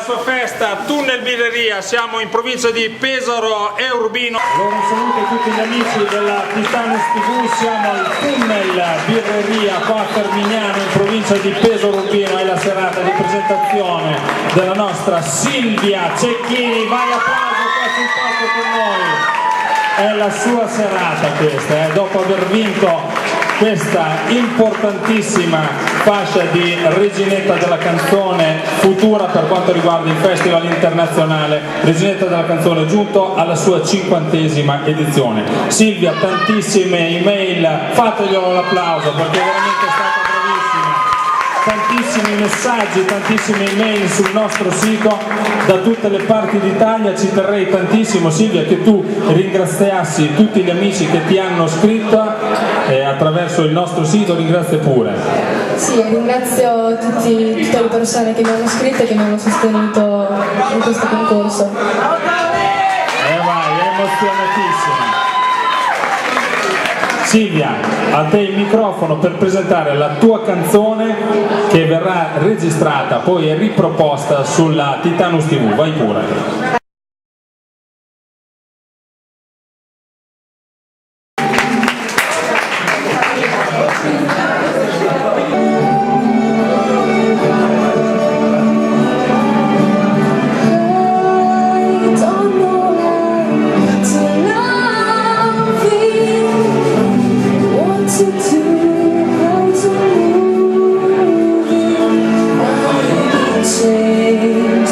sua festa Tunnel Birreria, siamo in provincia di Pesaro e Urbino. Allora un saluto a tutti gli amici della Titanus TV, siamo al Tunnel Birreria qua a Fermignano in provincia di Pesaro Urbino, è la serata di presentazione della nostra Silvia Cecchini, vai applauso qua sul palco con noi, è la sua serata questa, dopo aver vinto questa importantissima fascia di reginetta della canzone futura per quanto riguarda il Festival Internazionale Reginetta della Canzone, giunto alla sua 50ª edizione. Silvia, tantissime email, fateglielo l'applauso perché veramente è stata tantissimi messaggi, tantissime email sul nostro sito da tutte le parti d'Italia. Ci terrei tantissimo, Silvia, che tu ringraziassi tutti gli amici che ti hanno scritto attraverso il nostro sito, ringrazia pure. Sì, ringrazio tutte le persone che mi hanno scritto e che mi hanno sostenuto in questo concorso. Vai, è emozionatissima. Silvia, a te il microfono per presentare la tua canzone che verrà registrata, poi è riproposta sulla Titanus TV, vai pure. Change